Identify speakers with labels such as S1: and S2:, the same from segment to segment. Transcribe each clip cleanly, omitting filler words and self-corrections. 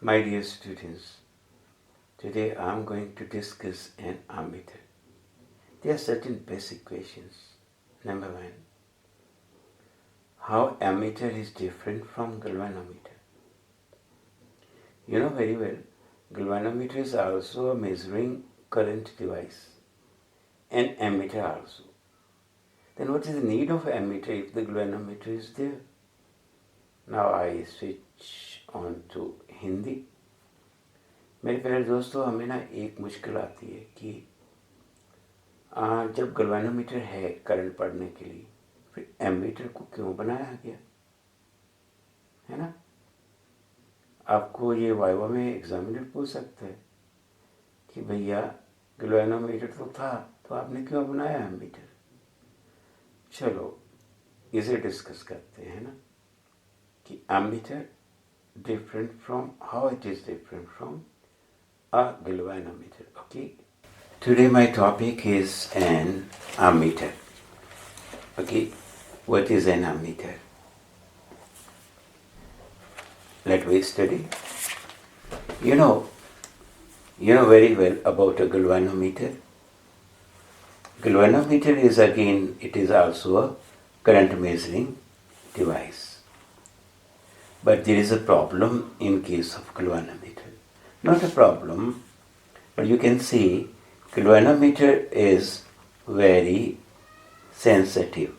S1: My dear students, today I am going to discuss an ammeter. There are certain basic questions. Number one, how ammeter is different from galvanometer. You know very well, galvanometer is also a measuring current device, and ammeter also. Then what is the need of ammeter if the galvanometer is there? Now I switch on to Hindi. मेरे प्यारे दोस्तों, हमें ना एक मुश्किल आती है कि जब गलवानोमीटर है करंट पढ़ने के लिए, फिर एमीटर को क्यों बनाया गया, है ना। आपको ये वाइवा में एग्जामिनर पूछ सकता है कि भैया गलवानोमीटर तो था, तो आपने क्यों बनाया एमीटर। चलो इसे डिस्कस करते हैं ना कि ammeter different from, how it is different from a galvanometer. Okay, today my topic is an ammeter. Okay, what is an ammeter? Let me study. You know very well about a galvanometer. Galvanometer is again, it is also a current measuring device, but there is a problem in case of galvanometer. Not a problem, but you can see galvanometer is very sensitive.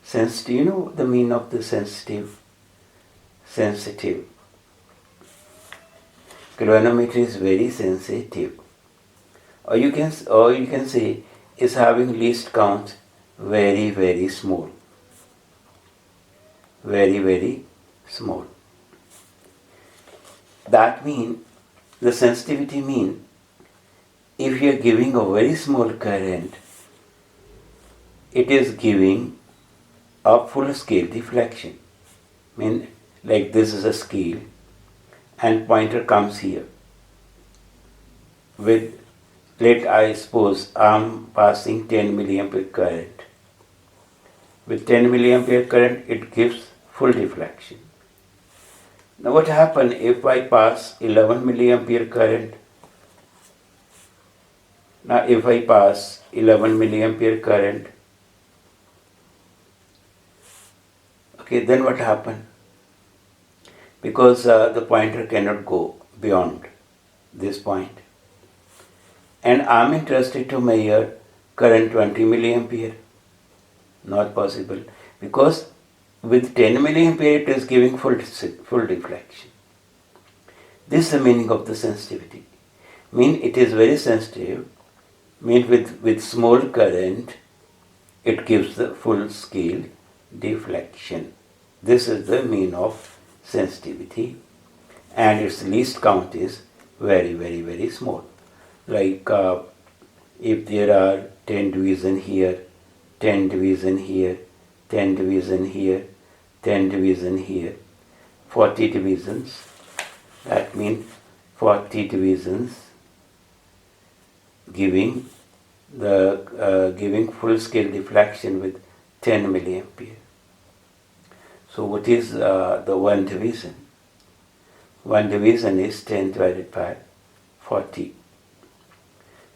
S1: Sensitive, you know the meaning of the sensitive? Sensitive. Galvanometer is very sensitive. Or you can say is having least count very, very small. Very, very small. That means, the sensitivity means, if you are giving a very small current, it is giving a full scale deflection. Mean, like this is a scale and pointer comes here. With, I suppose I am passing 10 milliampere current. With 10 milliampere current, it gives full deflection. Now what happens if I pass 11 milliampere current? Now if I pass 11 milliampere current, okay, then what happens? Because the pointer cannot go beyond this point. And I am interested to measure current 20 milliampere. Not possible, because with 10 milliampere it is giving full deflection. This is the meaning of the sensitivity. Mean it is very sensitive. Mean with small current it gives the full scale deflection. This is the meaning of sensitivity, and its least count is very, very, very small. Like if there are 10 division here, 10 division here, 10 division here, 10 division here, 40 divisions. That means 40 divisions giving full scale deflection with 10 milliampere. So what is the one division? One division is 10 divided by 40.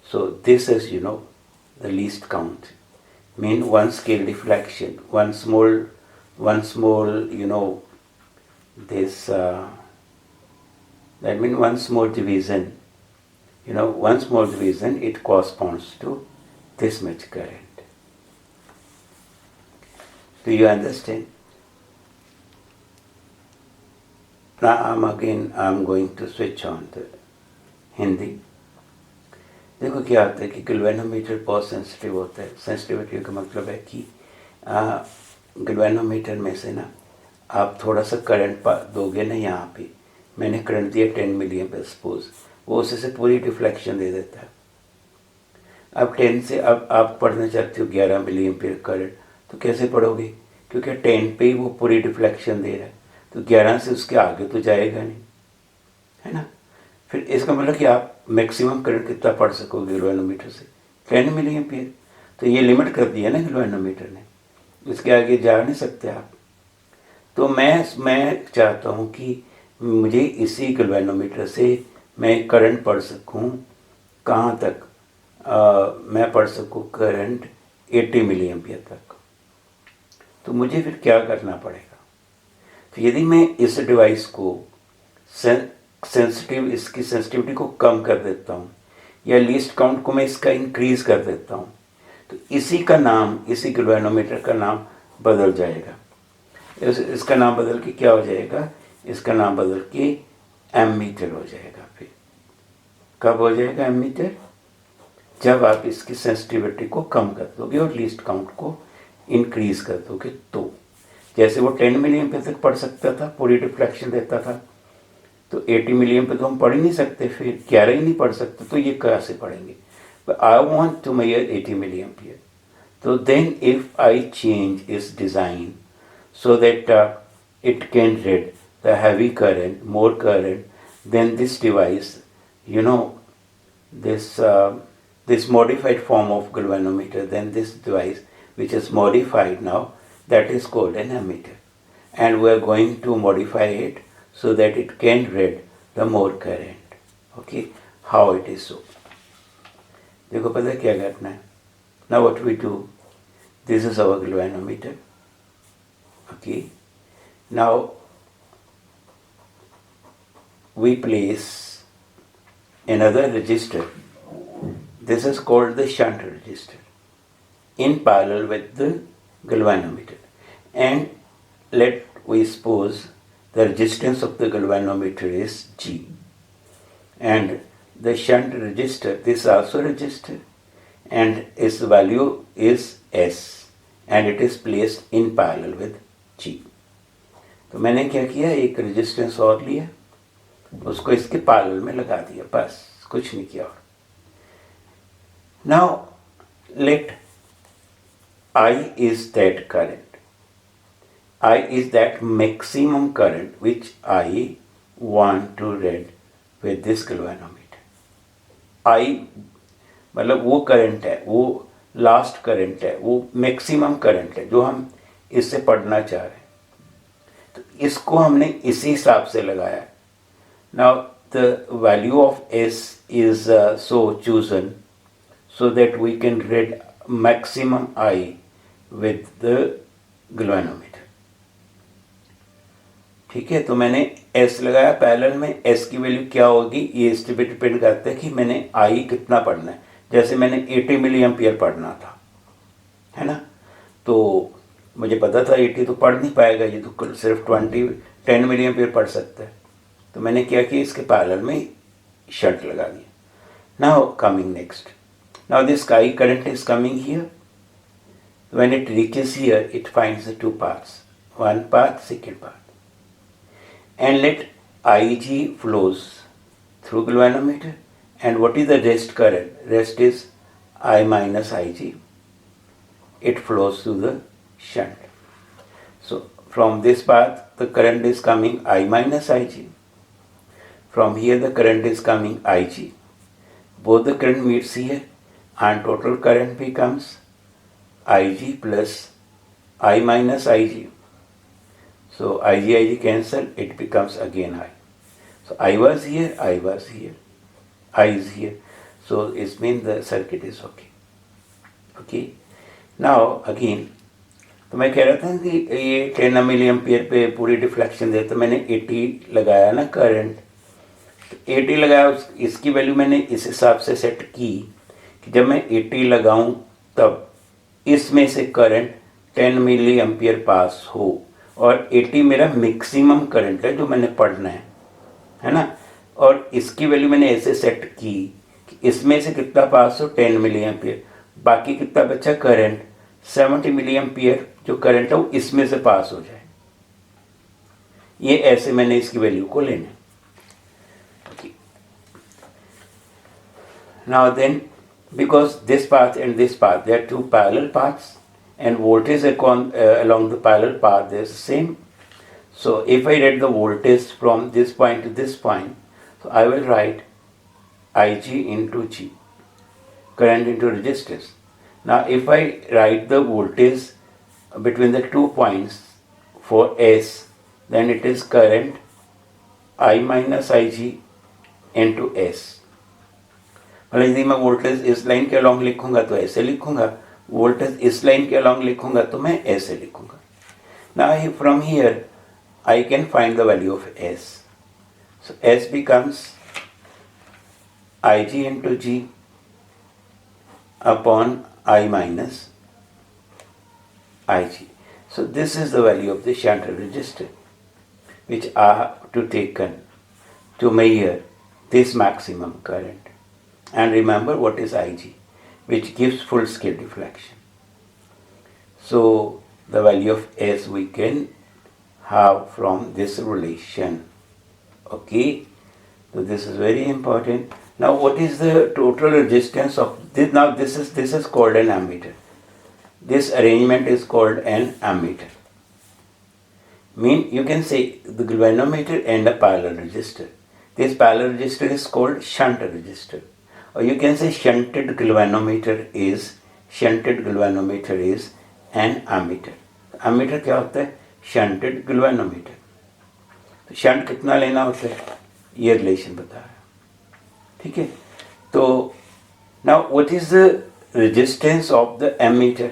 S1: So this is, the least count. Mean one scale deflection, one small, this, that means one small division, one small division, it corresponds to this much current. Do you understand? Now I'm going to switch on to Hindi. देखो क्या होता है कि galvanometer बहुत sensitive होता है। Sensitivity का मतलब है कि गलवेनोमीटर में से ना आप थोड़ा सा करंट दोगे ना, यहाँ पे मैंने करंट दिया 10 मिलियन सपोज, वो उसे से पूरी डिफ्लेक्शन दे देता है। अब 10 से अब आप पढ़ना चाहते हो 11 मिलियन करंट, तो कैसे पढ़ोगे? क्योंकि 10 पे ही वो पूरी डिफ्लेक्शन दे रहा है, तो 11 से उसके आगे तो जाएगा नहीं, है ना। फिर इसका मतलब कि आप मैक्सिमम करंट कितना पढ़ सकोगे गलवेनोमीटर से? 10 मिलियम्पियर। तो ये लिमिट कर दिया ना गलवेनोमीटर ने, इसके आगे जा नहीं सकते आप। तो मैं चाहता हूँ कि मुझे इसी गैल्वेनोमीटर से मैं करंट पढ़ सकूं कहाँ तक, मैं पढ़ सकूं करंट 80 मिली एम्पियर तक। तो मुझे फिर क्या करना पड़ेगा? तो यदि मैं इस डिवाइस को इसकी सेंसिटिविटी को कम कर देता हूँ या लीस्ट काउंट को मैं इसका इंक्रीज कर देता हूँ, तो इसी गैल्वेनोमीटर का नाम बदल जाएगा। इसका नाम बदल के क्या हो जाएगा? इसका नाम बदल के एमीटर हो जाएगा। फिर कब हो जाएगा एमीटर? जब आप इसकी सेंसिटिविटी को कम कर दोगे और लीस्ट काउंट को इंक्रीज कर दोगे। तो जैसे वो 10 मिली एम्पियर तक पढ़ सकता था, पूरी डिफ्लेक्शन देता था, तो 80 मिली एम्पियर तो हम पढ़ ही नहीं सकते, फिर 11 ही नहीं पढ़ सकते, तो ये कैसे पढ़ेंगे? But I want to measure 80 milliampere. So then if I change its design so that it can read the heavy current, more current, then this device, this modified form of galvanometer, then this device which is modified now, that is called an ammeter. And we are going to modify it so that it can read the more current. Okay, how it is so? देखो पता क्या करना है? Now what we do, this is our galvanometer. Okay, now we place another resistor. This is called the shunt resistor in parallel with the galvanometer, and let we suppose the resistance of the galvanometer is G, and the shunt resistor, this also resistor, and its value is S, and it is placed in parallel with G. तो मैंने क्या किया, एक resistance और लिया, उसको इसके parallel में लगा दिया, बस कुछ नहीं किया और। Now let I is that current. I is that maximum current which I want to read with this galvanometer. I मतलब वो करंट है, वो लास्ट करंट है, वो मैक्सिमम करंट है जो हम इससे पढ़ना चाह रहे हैं। तो इसको हमने इसी हिसाब से लगाया। Now the value of S is so chosen so that we can read maximum I with the galvanometer. ठीक है, तो मैंने S लगाया पैरेलल में। S की वैल्यू क्या होगी ये इस पे डिपेंड करता है कि मैंने I कितना पढ़ना है। जैसे मैंने 80 मिली एम्पियर पढ़ना था, है ना, तो मुझे पता था 80 तो पढ़ नहीं पाएगा, ये तो सिर्फ 10 मिली एम्पियर पढ़ सकता है। तो मैंने क्या किया, इसके पैरेलल में शंट लगा दिया। Now coming next, now this I current is coming here. When it reaches here, it finds the two paths, one path, second path, and let Ig flows through galvanometer. And what is the rest current? Rest is I minus Ig. It flows through the shunt. So from this path the current is coming I minus Ig. From here the current is coming Ig. Both the current meets here, and total current becomes Ig plus I minus Ig. So Ig cancel, it becomes again I. So I was here, I was here, I is here. So it means the circuit is okay. Okay. Now again, तो मैं कह रहा था कि ये 10 milli ampere पे पूरी deflection दे, तो मैंने 80 लगाया ना करंट, तो 80 लगाया, इसकी वैल्यू मैंने इस हिसाब से सेट की कि जब मैं 80 लगाऊं तब इसमें से करंट 10 मिली एम्पियर पास हो, और 80 मेरा मैक्सिमम करंट है जो मैंने पढ़ना है ना, और इसकी वैल्यू मैंने ऐसे सेट की कि इसमें से कितना पास हो, 10 मिली एम्पियर, बाकी कितना बचा करंट, 70 मिली एम्पियर जो करंट है वो इसमें से पास हो जाए। ये ऐसे मैंने इसकी वैल्यू को लेना। Now then, because this path and this path, they are two parallel paths, and voltage along the parallel path is the same. So if I write the voltage from this point to this point, so I will write Ig into G, current into resistance. Now if I write the voltage between the 2 points for S, then it is current I minus I G into S. मतलब यदि मैं voltage इस line के along लिखूंगा तो ऐसे लिखूंगा, voltage इस लाइन के अलॉन्ग लिखूंगा तो मैं ऐसे लिखूंगा। Now from here I can find the value of S. So S becomes Ig into G upon I minus Ig. So this is the value of the shunt resistor which I have to taken to measure this maximum current. And remember what is Ig, which gives full scale deflection. So the value of S we can have from this relation. Okay, so this is very important. Now what is the total resistance of this? Now this is called an ammeter. This arrangement is called an ammeter. Mean you can say the galvanometer and a parallel resistor. This parallel resistor is called shunt resistor, or you can say shunted galvanometer is an ammeter. Ammeter क्या होता है? Shunted galvanometer. तो shunt कितना लेना होता है ये relation बता रहा है, ठीक है। तो now what is the resistance of the ammeter?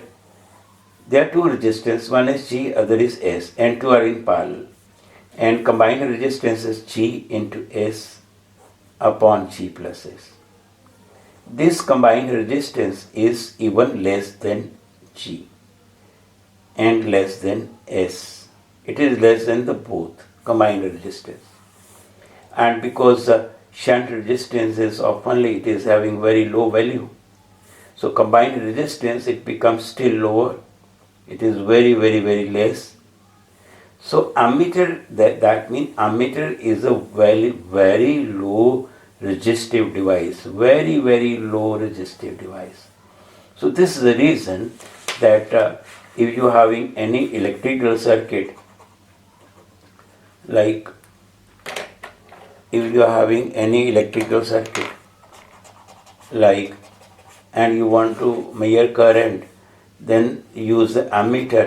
S1: There are two resistance, one is G, other is S, and two are in parallel, and combined resistance is G into S upon G plus S. This combined resistance is even less than G and less than S. It is less than the both combined resistance. And because the shunt resistance is oftenly it is having very low value, so combined resistance it becomes still lower. It is very less. So ammeter, that means ammeter is a very low resistive device, very low resistive device. So this is the reason that if you are having any electrical circuit, like if you are having any electrical circuit, like, and you want to measure current, then use the ammeter.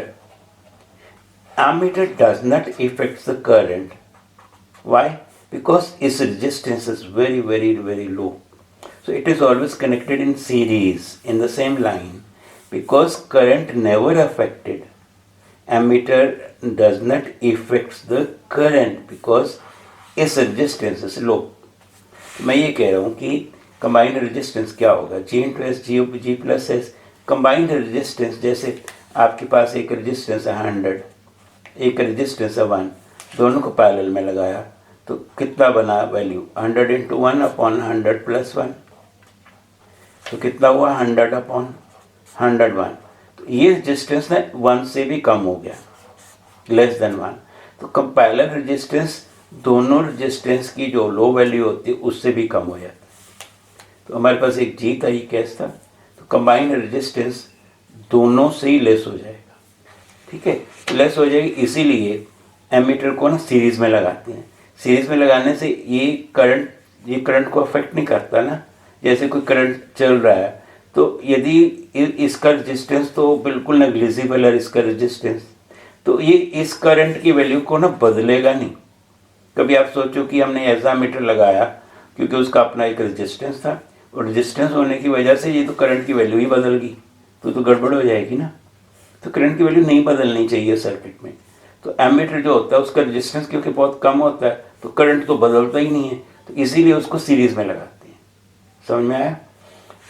S1: Ammeter does not affect the current. Why? Because its resistance is very low. So it is always connected in series in the same line. Because current never affected, ammeter does not affect the current because its resistance is low. मैं ये कह रहा हूँ कि combined resistance क्या होगा, जी into S, जी plus S. Combined resistance जैसे आपके पास एक रेजिस्टेंस है 100, एक रेजिस्टेंस है 1, दोनों को पैरेलल में लगाया तो कितना बना वैल्यू? 100 इंटू 1 अपॉन 100 प्लस 1, तो कितना हुआ? 100 अपॉन 101। तो ये रेजिस्टेंस ना 1 से भी कम हो गया, लेस देन 1। तो पैरेलल रेजिस्टेंस दोनों रेजिस्टेंस की जो लो वैल्यू होती है उससे भी कम हो जाता है। तो हमारे पास एक जी था, ये केस था, तो कंबाइंड रेजिस्टेंस दोनों से ही लेस हो जाएगा, ठीक है, लेस हो जाएगी। इसीलिए एमीटर को ना सीरीज में लगाते हैं। सीरीज में लगाने से ये करंट को अफेक्ट नहीं करता ना। जैसे कोई करंट चल रहा है तो यदि इसका रेजिस्टेंस तो बिल्कुल नेग्लिजिबल है, इसका रेजिस्टेंस, तो ये इस करंट की वैल्यू को ना बदलेगा नहीं। कभी आप सोचो कि हमने ऐसा मीटर लगाया क्योंकि उसका अपना एक रेजिस्टेंस था, और रेजिस्टेंस होने की वजह से ये तो करंट की वैल्यू ही बदल गई, तो गड़बड़ हो जाएगी ना। तो करंट की वैल्यू नहीं बदलनी चाहिए सर्किट में। तो एमीटर जो होता है उसका रेजिस्टेंस क्योंकि बहुत कम होता है तो करंट तो बदलता ही नहीं है, तो इसीलिए उसको सीरीज में लगाते हैं। समझ में आया?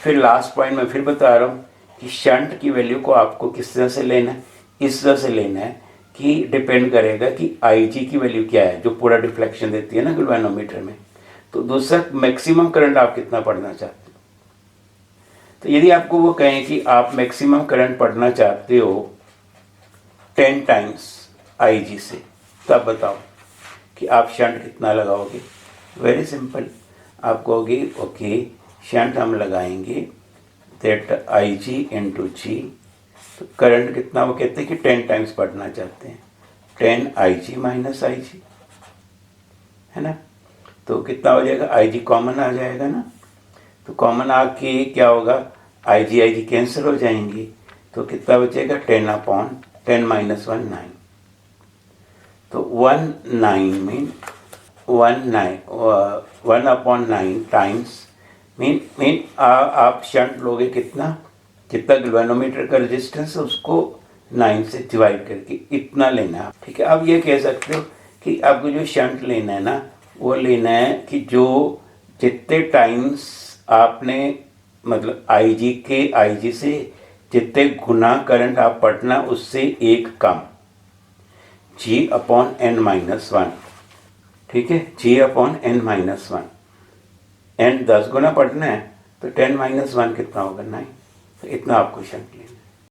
S1: फिर लास्ट पॉइंट में फिर बता रहा हूँ कि शंट की वैल्यू को आपको किस तरह से लेना है, इस तरह से लेना है कि डिपेंड करेगा कि आई जी की वैल्यू क्या है, जो पूरा डिफ्लेक्शन देती है ना गैल्वेनोमीटर में। तो दूसरा मैक्सिमम करंट आप कितना पढ़ना चाहते हो। तो यदि आपको वो कहें कि आप मैक्सिमम करंट पढ़ना चाहते हो 10 टाइम्स आई जी से, तब बताओ कि आप शंट कितना लगाओगे। वेरी सिंपल, आप कहोगे ओके शंट हम लगाएंगे दैट आई जी इंटू जी। तो करंट कितना, वो कहते हैं कि 10 टाइम्स पढ़ना चाहते हैं, 10 आई जी माइनस आई जी, है ना। तो कितना हो जाएगा, आई जी कॉमन आ जाएगा ना। तो कॉमन आके क्या होगा, आई जी कैंसिल हो जाएंगी, तो कितना बचेगा 10 अपॉन 10 माइनस 1 9। तो 1 9 मीन 1/9 टाइम्स मीन आप शंट लोगे कितना गैल्वेनोमीटर का रेजिस्टेंस उसको 9 से डिवाइड करके इतना लेना है, ठीक है। अब ये कह सकते हो कि आपको जो शंट लेना है ना वो लेना है कि जो जितने टाइम्स आपने मतलब IG से जितने गुना करंट आप पढ़ना उससे एक कम G/n-1, ठीक है। G/n-1 एंड 10 गुना पढ़ना है तो 10 - 1 कितना होगा 9, तो इतना आपको शंट लेना।